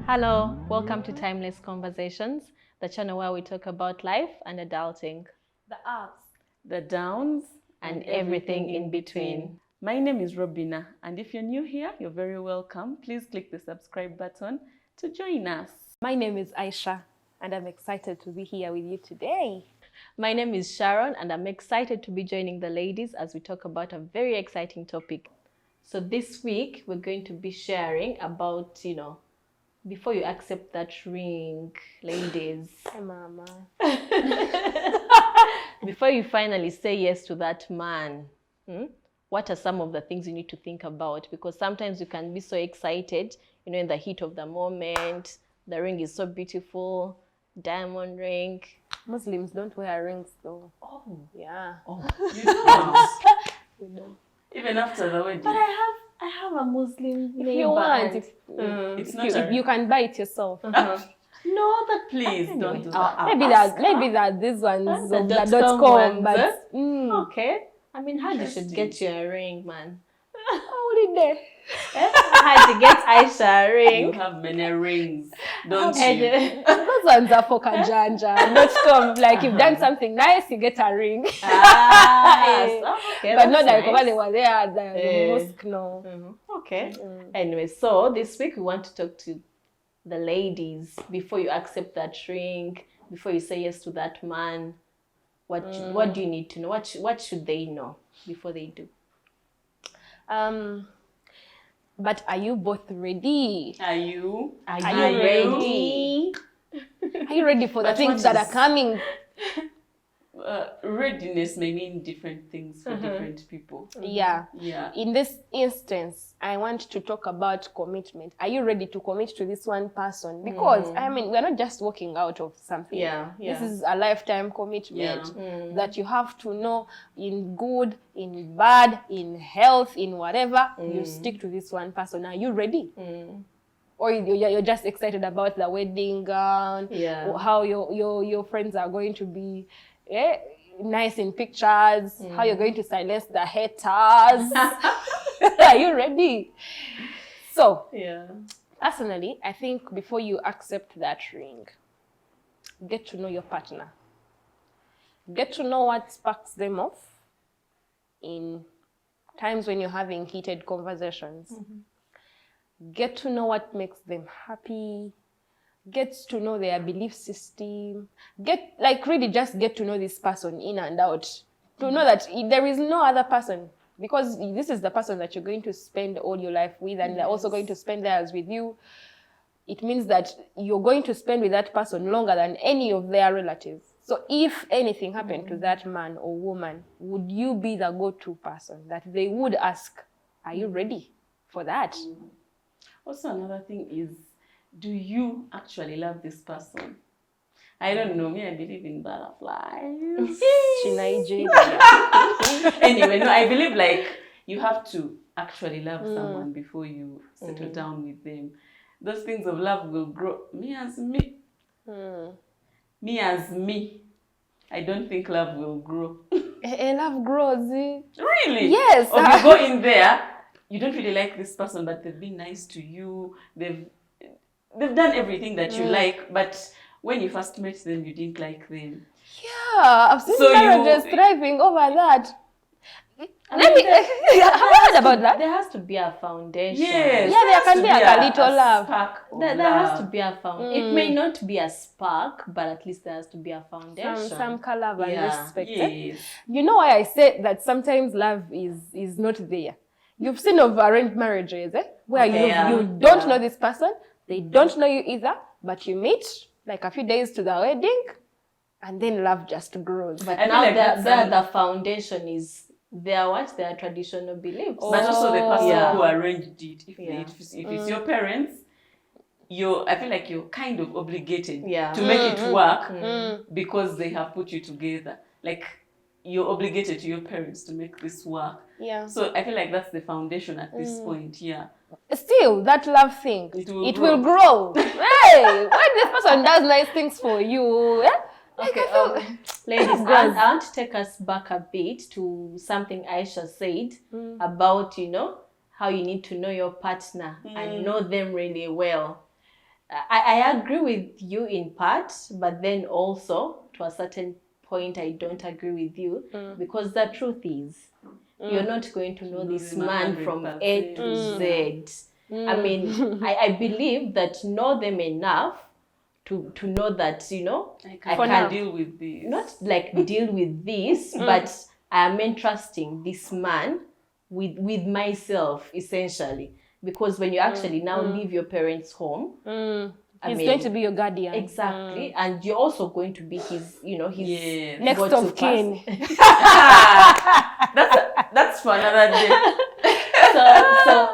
Hello, welcome to Timeless Conversations, the channel where we talk about life and adulting, The ups, the downs, and everything in between. My name is Robinah, and if you're new here, you're very welcome. Please click the subscribe button to join us. My name is Aisha, and I'm excited to be here with you today. My name is Sharon, and I'm excited to be joining the ladies as we talk about a very exciting topic. So this week, we're going to be sharing about, before you accept that ring, ladies, Hi, Mama. before you finally say yes to that man, what are some of the things you need to think about? Because sometimes you can be so excited, in the heat of the moment. The ring is so beautiful, diamond ring. Muslims don't wear rings, though. Oh, Yeah. you don't. We don't. Even after the wedding. But I have a Muslim If neighbor. you want, It's not if you can buy it yourself. No, that please Anyway, don't do that. Maybe that these ones The of the .com .com, ones, but Okay. I mean, how did you Interesting. get you a ring, man? holiday. How did you get Aisha a You ring? have many rings, don't And, you? Those ones are for kajanja.com. Like you've done something nice, you get a ring. Okay, But not that's like nice. over they were there at the Eh. mosque, no. Okay. Anyway, so this week we want to talk to the ladies before you accept that ring, before you say yes to that man. What do you need to know? What should they know before they do? But are you both ready? Are you? Are you you ready? Are you ready for the But things what that is- are coming? Readiness may mean different things for different people. Yeah. Yeah. In this instance, I want to talk about commitment. Are you ready to commit to this one person? Because, I mean, we're not just walking out of something. Yeah. This is a lifetime commitment that you have to know in good, in bad, in health, in whatever. You stick to this one person. Are you ready? Or you're just excited about the wedding gown, Yeah. or how your friends are going to be nice in pictures, how you're going to silence the haters. Are you ready? So, Yeah. personally, I think before you accept that ring, get to know your partner. Get to know what sparks them off in times when you're having heated conversations. Get to know what makes them happy. Get to know their belief system. Really just get to know this person in and out. To know that there is no other person, because this is the person that you're going to spend all your life with, and they're also going to spend theirs with you. It means that you're going to spend with that person longer than any of their relatives. So if anything happened to that man or woman, would you be the go-to person that they would ask, are you ready for that? Also, another thing is, do you actually love this person? I don't know. Me, I believe in butterflies. Anyway, no, I believe you have to actually love someone before you settle down with them. Those things of love will grow. Me as me, I don't think love will grow. Love grows. Really? Yes. Or you go in there, you don't really like this person, but they've been nice to you. They've done everything that you like, but when you first met them, you didn't like them. Yeah, I've seen So marriages thriving over that. Have you heard about that? There has to be a foundation. Yes. Yeah, there has can to be a little love. spark of There has to love. be a foundation. It may not be a spark, but at least there has to be a foundation. Some color and Yeah. respect. Yes. You know why I say that sometimes love is not there? You've seen of arranged marriages, where you don't know this person, they don't know you either, but you meet like a few days to the wedding, and then love just grows. But I feel now like that's the foundation is their traditional beliefs. But also the person Yeah. who arranged it. If Yeah. it's your parents, I feel like you're kind of obligated Yeah. to make it work because they have put you together. Like, you're obligated to your parents to make this work. Yeah. So I feel like that's the foundation at this point. Yeah. Still, that love thing, It will will grow. Hey, when this person does nice things for you, Okay, ladies, I want to take us back a bit to something Aisha said about, how you need to know your partner and know them really well. I agree with you in part, but then also to a certain point I don't agree with you, because the truth is you're not going to know this man from A to Z. I mean, I believe that know them enough to know that, you know, I can deal with this. Not like deal with this, but I am entrusting this man with myself, essentially. Because when you actually now leave your parents' home, He's going to be your guardian. Exactly. And you're also going to be his, you know, his next of kin. That's for another day.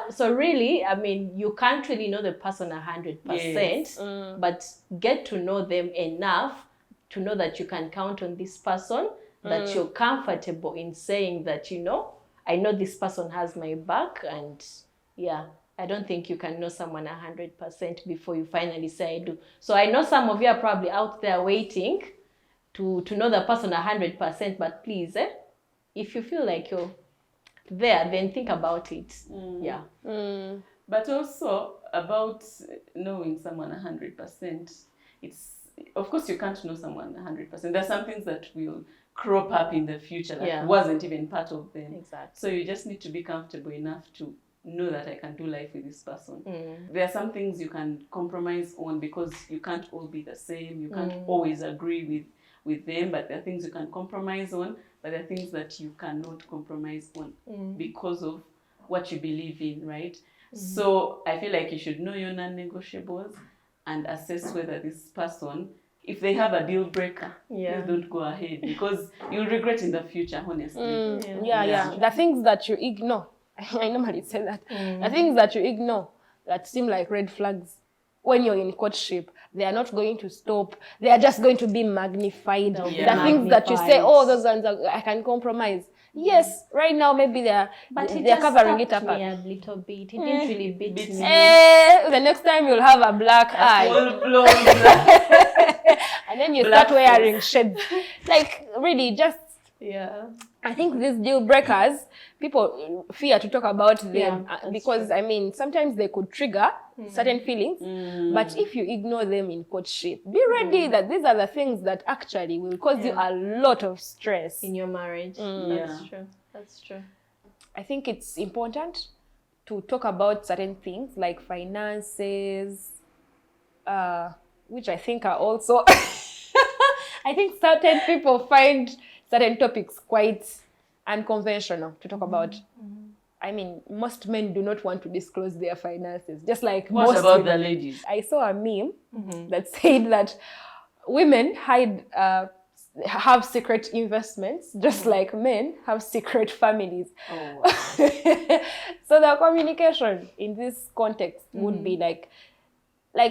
So really, I mean, you can't really know the person 100%, but get to know them enough to know that you can count on this person, that you're comfortable in saying that, you know, I know this person has my back, and yeah, I don't think you can know someone 100% before you finally say I do. So I know some of you are probably out there waiting to know the person 100%, but please, if you feel like you're there, then think about it. Yeah. But also about knowing someone 100%, it's, of course you can't know someone 100%. There's some things that will crop up in the future that wasn't even part of them. Exactly. So you just need to be comfortable enough to know that I can do life with this person. There are some things you can compromise on because you can't all be the same. You can't always agree with them, but there are things you can compromise on, but there are things that you cannot compromise on because of what you believe in, right? So I feel like you should know your non-negotiables and assess whether this person, if they have a deal breaker, please don't go ahead, because you'll regret in the future, honestly. Yeah. The things that you ignore, I normally say that, the things that you ignore that seem like red flags when you're in courtship, they are not going to stop. They are just going to be magnified. The things that you say, oh, those ones I can compromise. Yes, right now maybe they're covering it up. A little bit. It didn't really beat me. The next time you'll have a black eye. Full-blown And then you start wearing shades. Like, really, just... Yeah. I think these deal breakers, people fear to talk about them because, I mean, sometimes they could trigger certain feelings. But if you ignore them in courtship, be ready that these are the things that actually will cause you a lot of stress. In your marriage. That's true. That's true. I think it's important to talk about certain things like finances, which I think are also... I think certain people find certain topics quite unconventional to talk about. I mean, most men do not want to disclose their finances, just like What about the ladies? I saw a meme that said that women have secret investments, just like men have secret families. Oh, wow. So the communication in this context would be like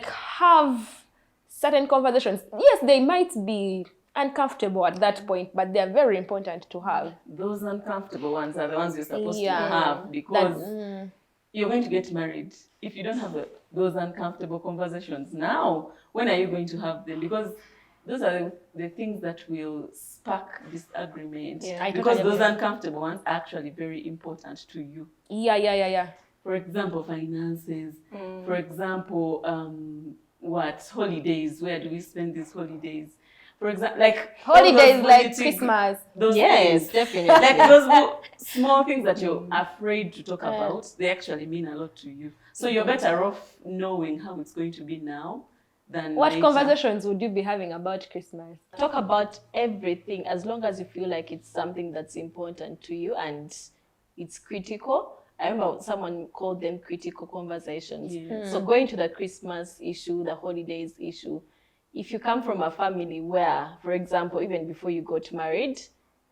have certain conversations. Yes, they might be uncomfortable at that point, but they're very important to have. Those uncomfortable ones are the ones you're supposed to have, because you're going to get married. If you don't have those uncomfortable conversations now, when are you going to have them? Because those are the things that will spark disagreement. Because those uncomfortable ones are actually very important to you. Yeah. For example, finances. For example, holidays. Where do we spend these holidays? For example, like holidays, like Christmas. Those things, definitely. Like those small things that you're afraid to talk about, they actually mean a lot to you. So you're better off knowing how it's going to be now than What later. conversations would you be having about Christmas? Talk about everything as long as you feel like it's something that's important to you and it's critical. I remember someone called them critical conversations. So going to the Christmas issue, the holidays issue, if you come from a family where, for example, even before you got married,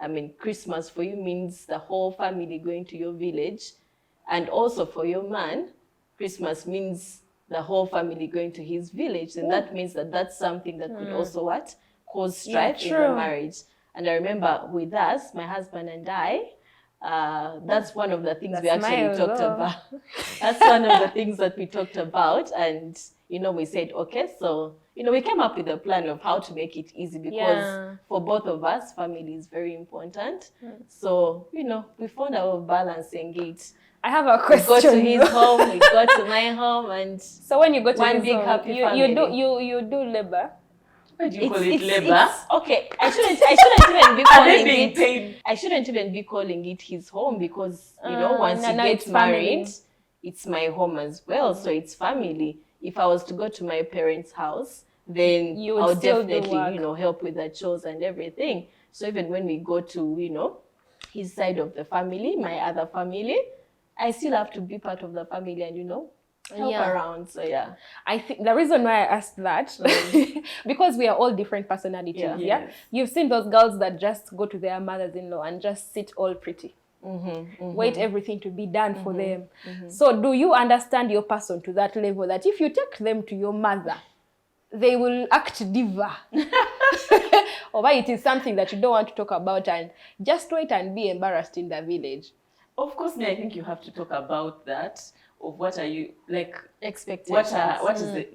I mean, Christmas for you means the whole family going to your village. And also for your man, Christmas means the whole family going to his village. And that means that that's something that could also cause strife in the marriage. And I remember with us, my husband and I, that's one of the things we actually talked about. That's one of the things that we talked about. And, we said, okay, so, we came up with a plan of how to make it easy because for both of us, family is very important. So, we found our balancing it. I have a We question. go to his home, we go to my home, and So when you go to one his big home, happy you family. you do labor. Why do you call it labor? Okay, I shouldn't even be Are they calling being it. paid? I shouldn't even be calling it his home because once no, you no, get it's family. married, it's my home as well. So it's family. If I was to go to my parents' house, then You would I'll still do definitely work. help with the chores and everything. So even when we go to his side of the family, my other family, I still have to be part of the family and help Yeah. around. So yeah. I think the reason why I asked that because we are all different personalities. Yeah. Yeah. Yes. You've seen those girls that just go to their mothers-in-law and just sit all pretty. Wait everything to be done for them. So do you understand your person to that level that if you take them to your mother, they will act diva? Or why it is something that you don't want to talk about and just wait and be embarrassed in the village? Of course, I think you have to talk about that. Of what are you like? Expectations. What is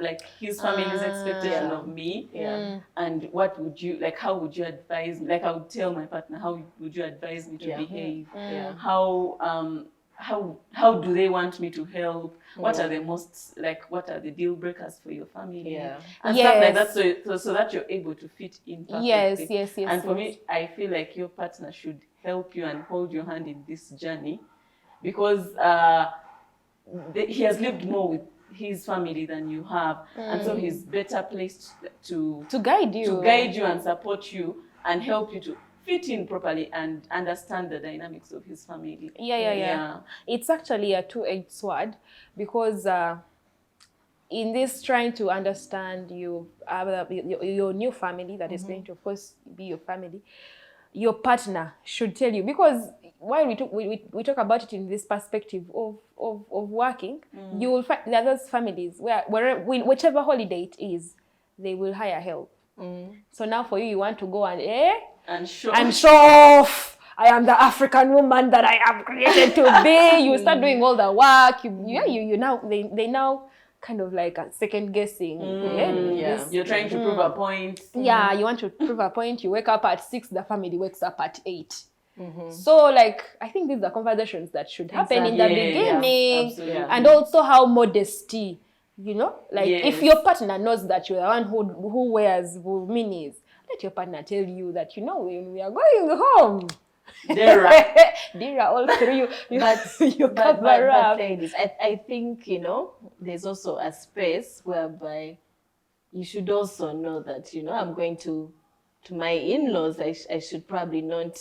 like his family's expectation Yeah. of me? Yeah. And what would you like? How would you advise me? Like I would tell my partner, how would you advise me to Yeah. behave? Yeah. How do they want me to help? What are the what are the deal breakers for your family? Yeah. And stuff like Yes. that, so that you're able to fit in perfectly. Yes. And for me, I feel like your partner should help you and hold your hand in this journey, because he has lived more with his family than you have, and so he's better placed to guide you. And support you and help you to fit in properly and understand the dynamics of his family. Yeah. It's actually a two-edged sword because in this trying to understand your new family that is going to, of course, be your family, your partner should tell you, because while we talk about it in this perspective of working, you will find there are those families whichever holiday it is, they will hire help. So now for you want to go and show off. I am the African woman that I am created to be. You start doing all the work. You now they now kind of like second guessing. You're trying to prove a point. Yeah, you want to prove a point. You wake up at 6, the family wakes up at 8. So like I think these are conversations that should happen in the beginning. Absolutely. And also how modesty, if your partner knows that you're the one who wears minis, let your partner tell you that when we are going home. Dira all through you. You cover up. Ladies, I think there's also a space whereby you should also know that I'm going to my in-laws. I should probably not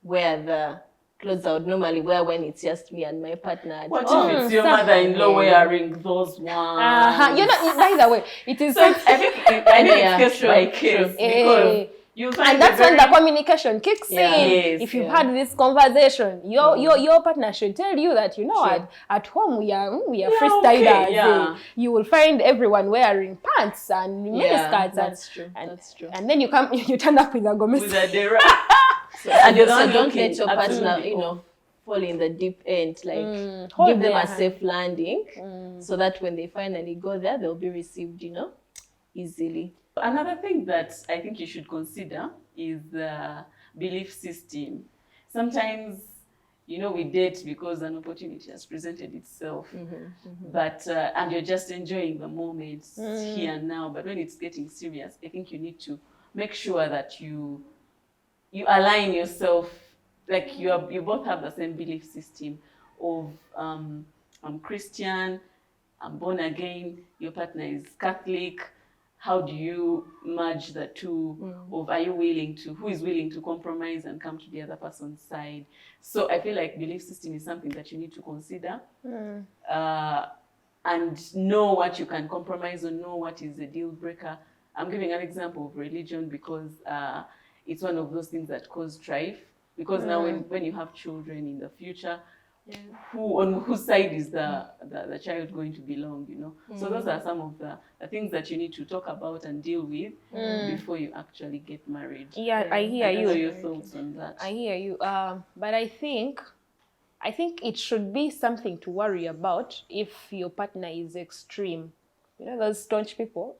wear the clothes I would normally wear when it's just me and my partner at What home. if it's your mother-in-law wearing those ones? By the way, it is. So I think it's case by case, because you find and that's when the communication kicks in. Yes, if you've had this conversation, your partner should tell you that at home we are freestylers. Okay, you will find everyone wearing pants and miniskirts. That's true. That's true. And then you turn up with a gomis. with a dera. And you're not don't looking let your partner, absolutely fall in the deep end. Like Hold give them their a hand. safe landing, so that when they finally go there, they'll be received, easily. Another thing that I think you should consider is the belief system. Sometimes, we date because an opportunity has presented itself, but and you're just enjoying the moment here and now. But when it's getting serious, I think you need to make sure that you align yourself. Like you both have the same belief system of I'm Christian, I'm born again. Your partner is Catholic. How do you merge the two? Of who is willing to compromise and come to the other person's side? So I feel like belief system is something that you need to consider and know what you can compromise on, know what is a deal breaker. I'm giving an example of religion because it's one of those things that cause strife. Because now when you have children in the future, on whose side is the child going to belong, So those are some of the things that you need to talk about and deal with before you actually get married. Yeah, I hear you. What are your thoughts on that? I hear you. But I think it should be something to worry about if your partner is extreme. Those staunch people.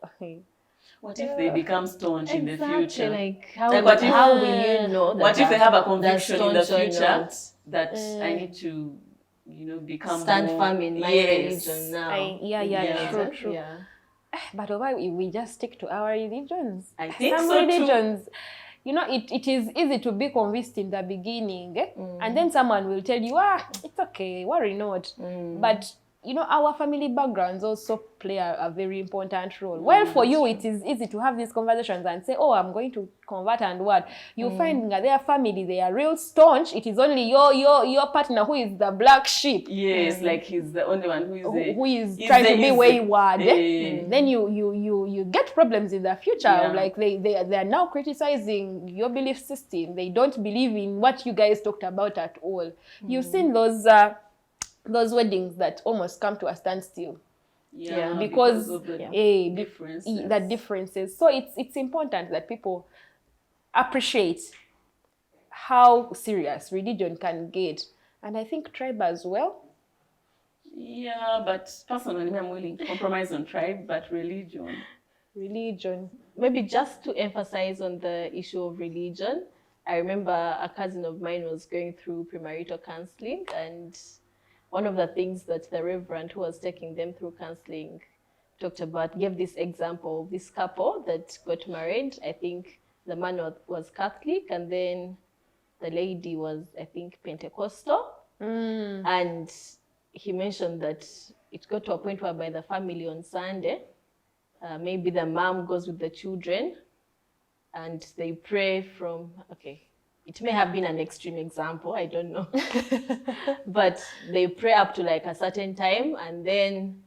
What if they become staunch in the future? Like how will you know that? What if they have a conviction in the staunch or future not? that I need to become stand more, firm in my religion now. True. Yeah. But why we just stick to our religions? I think Some so religions, it is easy to be convinced in the beginning, and then someone will tell you, it's okay, worry not. But our family backgrounds also play a very important role. Well, for you, it is easy to have these conversations and say, oh, I'm going to convert, and what? You find that their family, they are real staunch. It is only your partner who is the black sheep. Yes, like he's the only one who is trying to be wayward. Then you get problems in the future. Like they are now criticizing your belief system. They don't believe in what you guys talked about at all. You've seen those weddings that almost come to a standstill. Because of the differences. The differences. So it's important that people appreciate how serious religion can get, and I think tribe as well. Yeah, but personally, I'm willing to compromise on tribe, but religion. Maybe just to emphasize on the issue of religion, I remember a cousin of mine was going through premarital counseling, and one of the things that the reverend who was taking them through counseling talked about, gave this example of this couple that got married. I think the man was Catholic, and then the lady was, I think, Pentecostal. And he mentioned that it got to a point whereby the family on Sunday, maybe the mom goes with the children and they pray from, it may have been an extreme example, I don't know. But they pray up to like a certain time, and then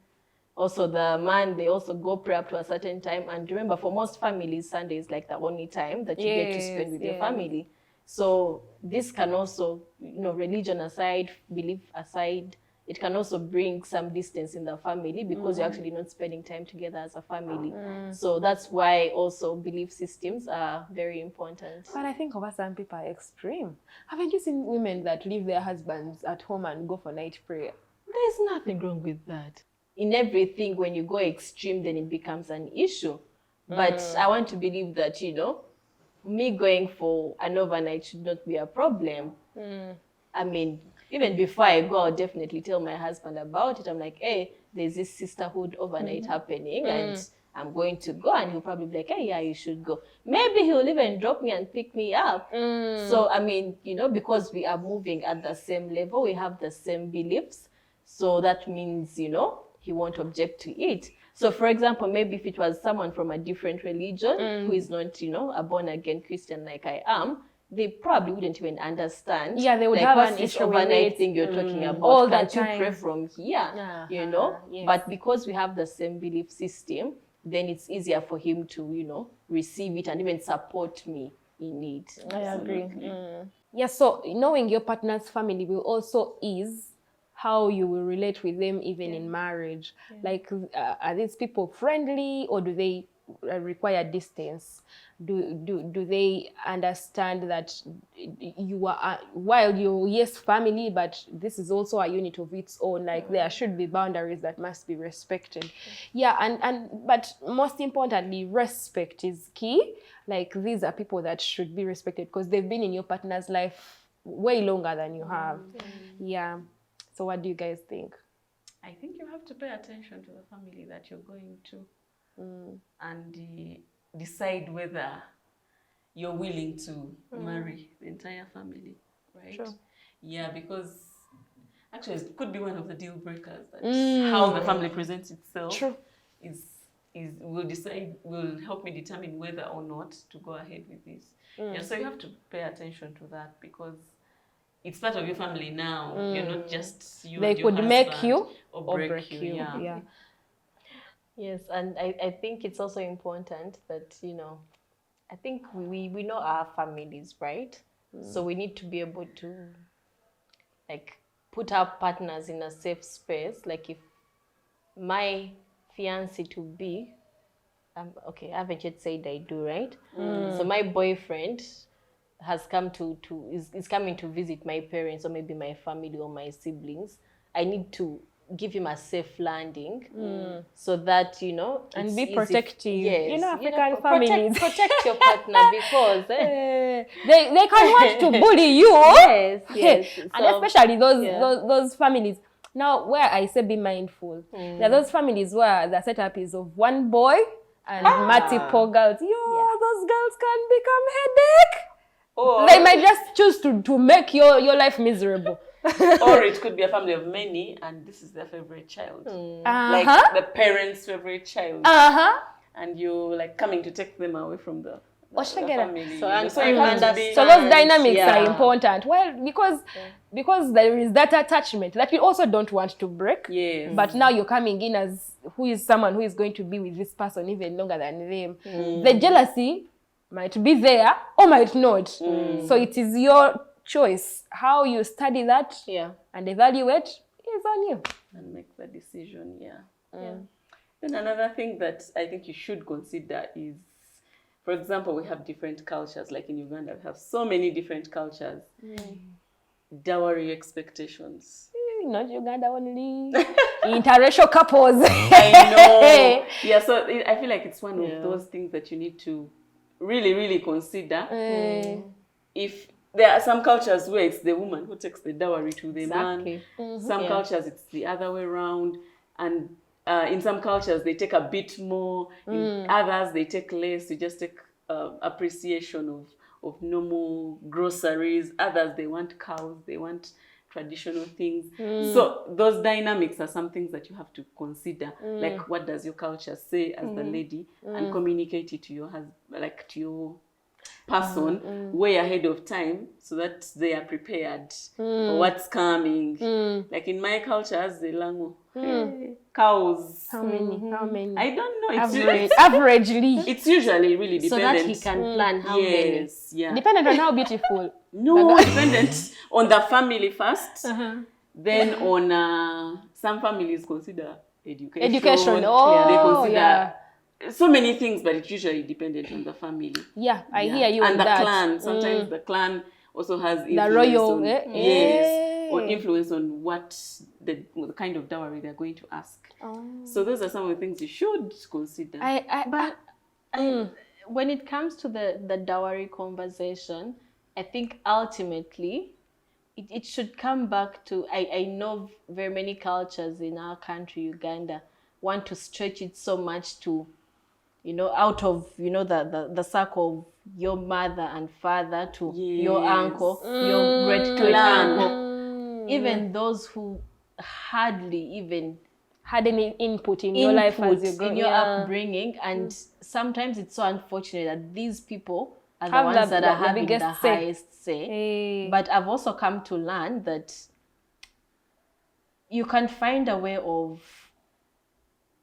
also the man, they also go pray up to a certain time. And remember, for most families, Sunday is like the only time that you get to spend with your family. So this can also, religion aside, belief aside, it can also bring some distance in the family because you're actually not spending time together as a family. So that's why also belief systems are very important. But I think over some people are extreme. Haven't you seen women that leave their husbands at home and go for night prayer? There's nothing wrong with that. In everything, when you go extreme, then it becomes an issue. But I want to believe that, me going for an overnight should not be a problem. I mean, even before I go, I'll definitely tell my husband about it. I'm like, hey, there's this sisterhood overnight happening, and I'm going to go. And he'll probably be like, hey, yeah, you should go. Maybe he'll even drop me and pick me up. So, I mean, because we are moving at the same level, we have the same beliefs. So that means, he won't object to it. So, for example, maybe if it was someone from a different religion who is not, a born-again Christian like I am, they probably wouldn't even understand. Yeah, they would have an issue overnight thing you're talking about. All the Can't time. you pray from here? Yes. But because we have the same belief system, then it's easier for him to, receive it and even support me in it. I agree. Yeah, so knowing your partner's family will also ease how you will relate with them even in marriage. Like, are these people friendly, or do they require distance? Do they understand that you are, while you're family, but this is also a unit of its own? Like, there should be boundaries that must be respected. But most importantly, respect is key. Like, these are people that should be respected because they've been in your partner's life way longer than you have. So what do you guys think? I think you have to pay attention to the family that you're going to and decide whether you're willing to marry the entire family, right? Sure. Yeah, because actually it could be one of the deal breakers that how the family presents itself will help me determine whether or not to go ahead with this. So you have to pay attention to that because it's part of your family now. You're not just you. They and your could make husband you or break you. Yeah. Yes, and I think it's also important that, I think we know our families, right? So we need to be able to, like, put our partners in a safe space. Like, if my fiancé to be, I haven't yet said I do, right? So my boyfriend has come is coming to visit my parents or maybe my family or my siblings. I need to give him a safe landing, so that, you know, And it's be easy. protective. Yes, You know, African families. Protect your partner, because they can want to bully you. yes, yes. And especially yeah. those families. Now, where I say be mindful, there are those families where the setup is of one boy and multiple girls. Those girls can become headache. Or They might just choose to make your life miserable. or it could be a family of many, and this is their favorite child, like the parents' favorite child, and you're like coming to take them away from the family. So you have to be, So those dynamics are important. Well, because there is that attachment that you also don't want to break. Yes. But now you're coming in as someone who is going to be with this person even longer than them. The jealousy might be there or might not. So it is your choice. How you study that and evaluate is on you. and make the decision. Then another thing that I think you should consider is, for example, we have different cultures. Like in Uganda, we have so many different cultures. Dowry expectations. Not Uganda only. Interracial couples. I know. Yeah, so I feel like it's one of those things that you need to really, really consider. If there are some cultures where it's the woman who takes the dowry to the man. Some cultures it's the other way around. And in some cultures they take a bit more. In others they take less. You just take appreciation of normal groceries. Others they want cows. They want traditional things. So those dynamics are some things that you have to consider. Like, what does your culture say as the lady, and communicate it to your husband, like to your person way ahead of time, so that they are prepared for what's coming. Like in my cultures, the lango, cows. How many? I don't know. Averagely. It's usually really dependent. So that he can plan how many. Yeah. Dependent on how beautiful. No, dependent on the family first. Then on some families consider education. Oh, they consider so many things, but it's usually dependent on the family. Yeah, I hear you and on the that. clan. Sometimes the clan also has influence The royal, on, or influence on what the kind of dowry they're going to ask. So those are some of the things you should consider. When it comes to the dowry conversation, I think ultimately it should come back to, I know very many cultures in our country, Uganda, want to stretch it so much to, you know, out of, you know, the circle of your mother and father to your uncle, your great uncle, even those who hardly even had any input in your life as you grow, in your upbringing, and sometimes it's so unfortunate that these people are the ones that are having the highest say. But I've also come to learn that you can find a way of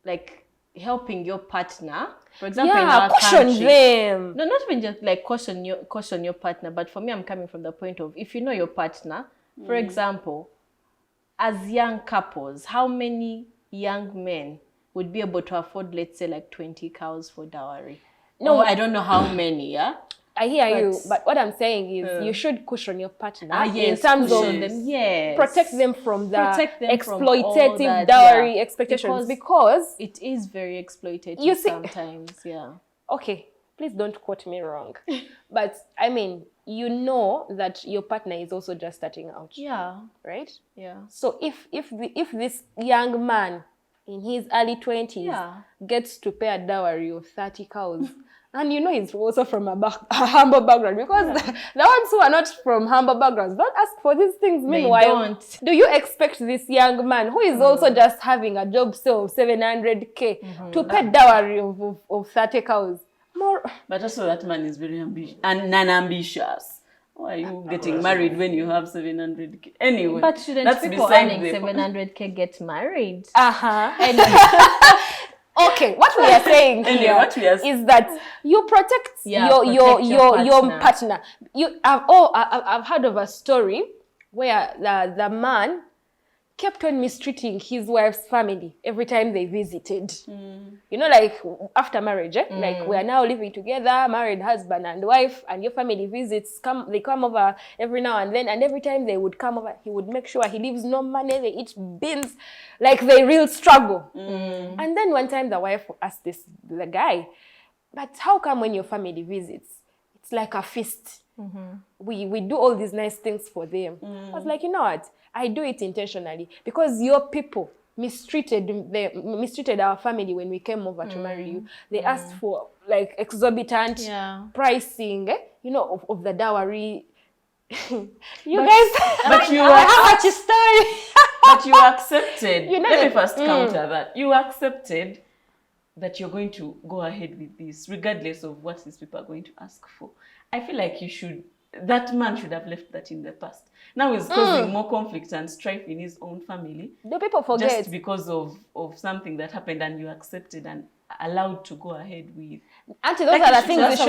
like helping your partner. For example, in our caution them. No, not even just like caution your partner, but for me, I'm coming from the point of, if you know your partner, for example, as young couples, how many young men would be able to afford, let's say, like 20 cows for dowry? No, I don't know how many, I hear you, but what I'm saying is you should cushion your partner in terms of protect them from the exploitative dowry expectations, because it is very exploitative sometimes. Okay, please don't quote me wrong, but I mean, you know that your partner is also just starting out. Right? So if this young man in his early 20s gets to pay a dowry of 30 cows, and you know he's also from a humble background, because the ones who are not from humble backgrounds don't ask for these things. Meanwhile, do you expect this young man who is also just having a job still of 700K to pay dowry of 30 cows? But also that man is very non-ambitious. Why are you getting married when you have 700K? Anyway, but shouldn't people earning 700K get married? Okay, what we are saying here is that you protect your partner. I've heard of a story where the man kept on mistreating his wife's family every time they visited. You know, like after marriage, like we are now living together, married husband and wife, and your family visits, they come over every now and then, and every time they would come over, he would make sure he leaves no money, they eat beans, like they real struggle. And then one time the wife asked the guy, but how come when your family visits, it's like a feast? We do all these nice things for them. I was like, you know what? I do it intentionally because your people mistreated our family when we came over to marry you. They asked for like exorbitant pricing, you know, of the dowry. But you how much is story? But you accepted. Let me first counter that. You accepted that you're going to go ahead with this, regardless of what these people are going to ask for. I feel like that man should have left that in the past. Now he's causing more conflict and strife in his own family. Do people forget? Just because of something that happened and you accepted and allowed to go ahead with. Auntie, those are the things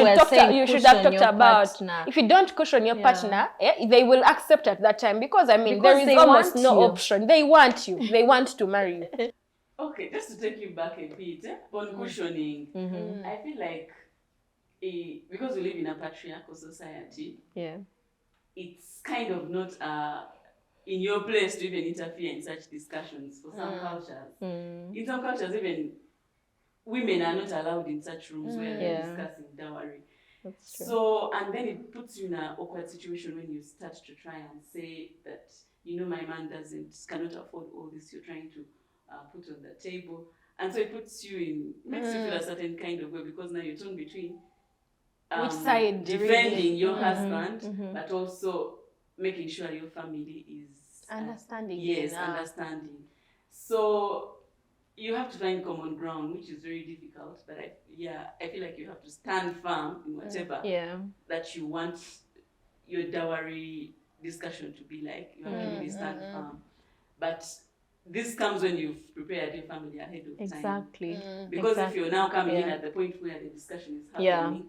you should have talked about. Partner. If you don't cushion your partner, they will accept at that time because, I mean, there is almost no option. They want you. They want to marry you. Okay, just to take you back a bit, on cushioning, I feel like because we live in a patriarchal society, it's kind of not in your place to even interfere in such discussions for some cultures. In some cultures, even women are not allowed in such rooms where they're discussing dowry. That's true. So, and then it puts you in an awkward situation when you start to try and say that, you know, my man cannot afford all this you're trying to put on the table. And so it makes you feel a certain kind of way because now you're torn between which side defending your husband, but also making sure your family is understanding. Understanding. So you have to find common ground, which is very difficult. But I feel like you have to stand firm in whatever that you want your dowry discussion to be like. You have to really stand firm. But this comes when you've prepared your family ahead of time. Exactly. Because if you're now coming in at the point where the discussion is happening,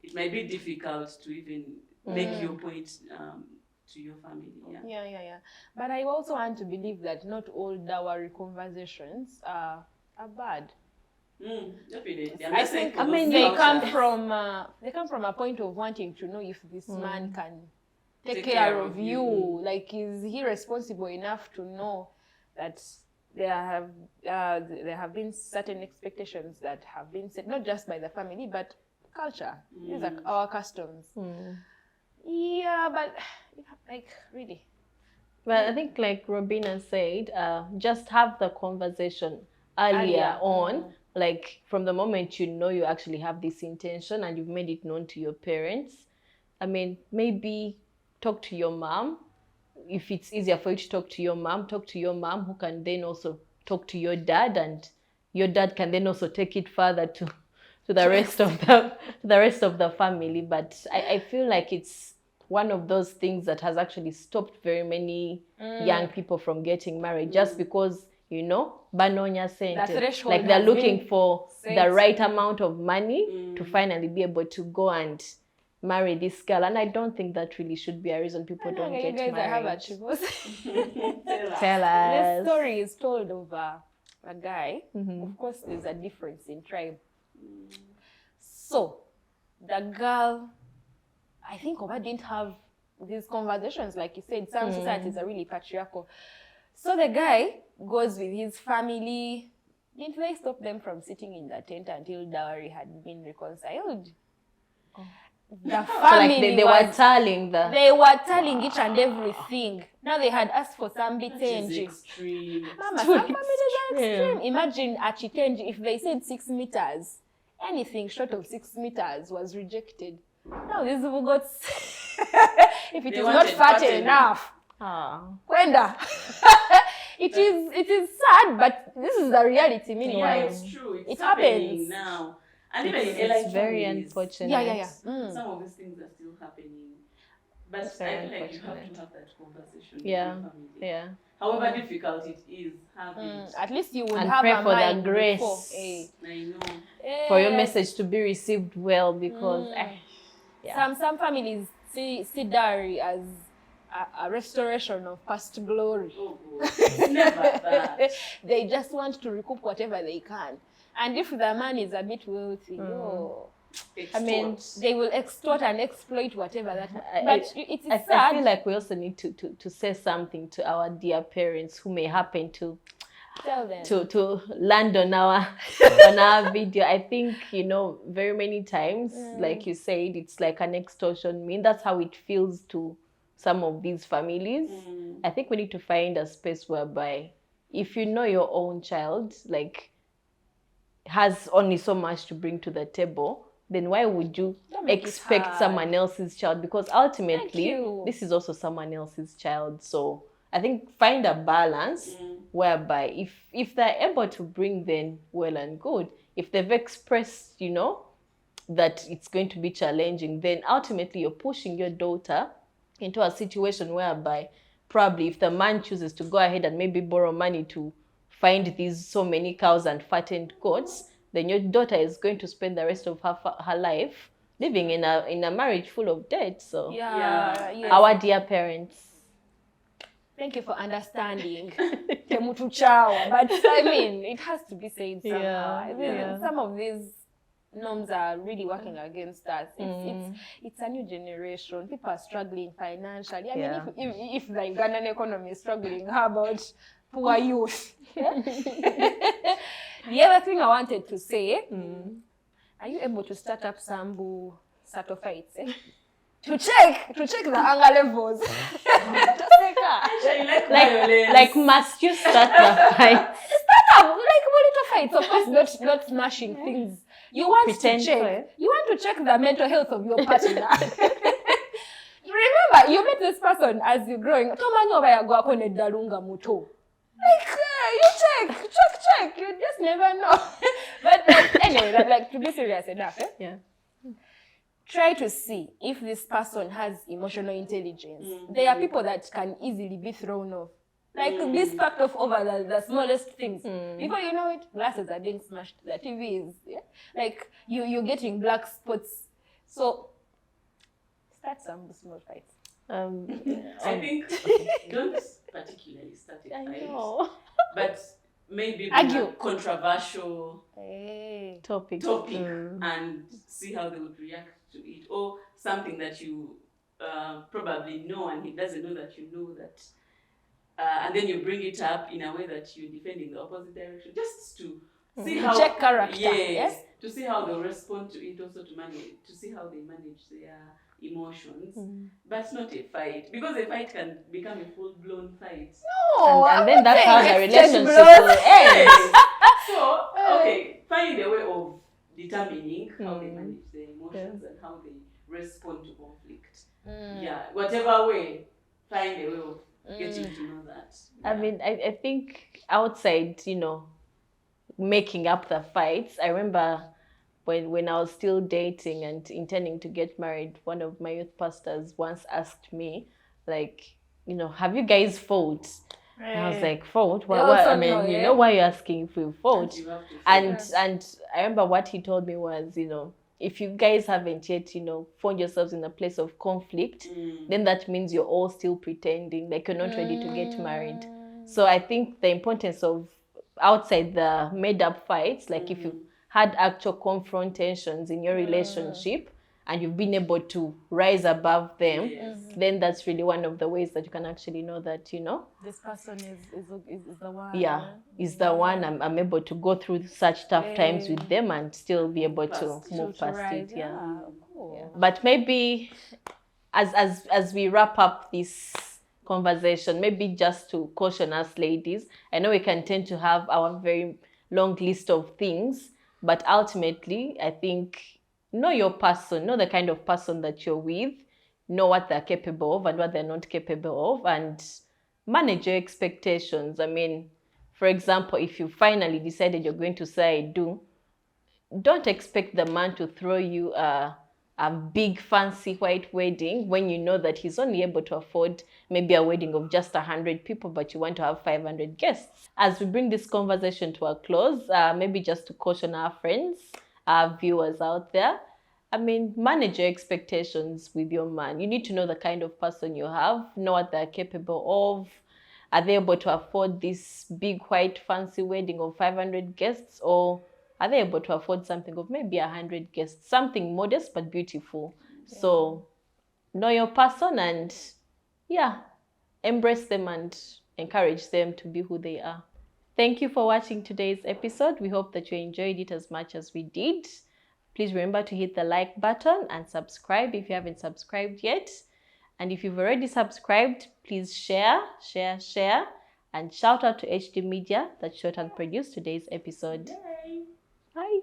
it might be difficult to even make your point to your family. But I also want to believe that not all dowry conversations are bad. Definitely. I think they come from a point of wanting to know if this man can take care of you. Like, is he responsible enough to know that there have been certain expectations that have been set, not just by the family, but culture. These are our customs. Yeah, but like really. Well, I think like Robinah said, just have the conversation earlier on. Like from the moment you know you actually have this intention and you've made it known to your parents. I mean, maybe talk to your mom. If it's easier for you to talk to your mom who can then also talk to your dad, and your dad can then also take it further to the rest of the family. But I feel like it's one of those things that has actually stopped very many young people from getting married, just because, you know, banonya sente, like they're looking for the right amount of money to finally be able to go and marry this girl. And I don't think that really should be a reason people don't get married. I have a chivos. Tell us. The story is told of a guy. Of course, there's a difference in tribe. So, the girl, I think Oba didn't have these conversations. Like you said, some societies are really patriarchal. So the guy goes with his family. Didn't they stop them from sitting in the tent until dowry had been reconciled? The family they were telling each and everything. Now they had asked for some bitenji. Extreme. Mama, some families are extreme. Imagine a chitenji, if they said 6 meters, anything short of 6 meters was rejected. Now these people got if it is not fat enough. Kwenda. It is sad, but this is the reality. Meaning, it's true. It happens now. And even it's very unfortunate. Some of these things are still happening. But I feel like you have to have that conversation with your family. However difficult it is, have it. At least you would and have pray a for mind the grace before. I know. for your message to be received well, because some families see dowry as a restoration of past glory. Oh, boy. It's never that. They just want to recoup whatever they can. And if the man is a bit wealthy, Extort. they will extort and exploit whatever that. It's I sad. feel like we also need to say something to our dear parents who may happen to Tell them. to land on our video. I think, very many times, like you said, it's like an extortion. I mean, that's how it feels to some of these families. I think we need to find a space whereby if you know your own child like has only so much to bring to the table, then why would you expect someone else's child? Because ultimately this is also someone else's child. So I think find a balance whereby if they're able to bring, then well and good. If they've expressed, that it's going to be challenging, then ultimately you're pushing your daughter into a situation whereby probably if the man chooses to go ahead and maybe borrow money to find these so many cows and fattened goats, then your daughter is going to spend the rest of her life living in a marriage full of debt. So our dear parents, thank you for understanding. Temutuchawa. But I mean, it has to be said somehow. Some of these norms are really working against us. It's a new generation. People are struggling financially. I mean, if the Ugandan economy is struggling, how about poor youth? The other thing I wanted to say, are you able to start up Sambu Sato fights? To check the anger levels. like must you start the fight? Start up like little fights, of course, not smashing things. You want Pretend to check. You want to check the mental health of your partner. Remember, you met this person as you're growing. Like, you check. You just never know. But anyway, like to be serious enough, try to see if this person has emotional intelligence. There are people that can easily be thrown off. Like this packed off over the smallest things. Before you know it, glasses are being smashed, the TV is, like you're getting black spots. So start some small fights. I think don't particularly start a fight, but maybe argue a controversial topic and see how they would react to it, or something that you probably know and he doesn't know that you know that, and then you bring it up in a way that you're defending the opposite direction, just to see how check character. To see how they'll respond to it, also to see how they manage their emotions, but not a fight, because a fight can become a full-blown fight. No, and then that's how the relationship will end. So, find a way of determining how they manage their emotions and how they respond to conflict. Whatever way, find a way of getting to know that. I mean, I think outside, making up the fights, I remember when I was still dating and intending to get married, one of my youth pastors once asked me, like, have you guys fought? And I was like, fought? What? I mean, why are you asking if we fought? And I remember what he told me was, if you guys haven't yet, found yourselves in a place of conflict, then that means you're all still pretending, like you're not ready to get married. So I think the importance of outside the made-up fights, like if you had actual confrontations in your relationship and you've been able to rise above them, then that's really one of the ways that you can actually know that, this person is the one. Is the one. I'm able to go through such tough times with them and still be able to move past it. Cool. But maybe as we wrap up this conversation, maybe just to caution us ladies, I know we can tend to have our very long list of things, but ultimately I think know your person, know the kind of person that you're with, know what they're capable of and what they're not capable of, and manage your expectations. I mean, for example, if you finally decided you're going to say I do, don't expect the man to throw you a big fancy white wedding when you know that he's only able to afford maybe a wedding of just 100 people, but you want to have 500 guests. As we bring this conversation to a close, maybe just to caution our friends, our viewers out there, I mean, manage your expectations with your man. You need to know the kind of person you have, know what they're capable of. Are they able to afford this big, white, fancy wedding of 500 guests? Or are they able to afford something of maybe 100 guests? Something modest but beautiful. Yeah. So know your person and, yeah, embrace them and encourage them to be who they are. Thank you for watching today's episode. We hope that you enjoyed it as much as we did. Please remember to hit the like button and subscribe if you haven't subscribed yet. And if you've already subscribed, please share. And shout out to HD Media that shot and produced today's episode. Bye.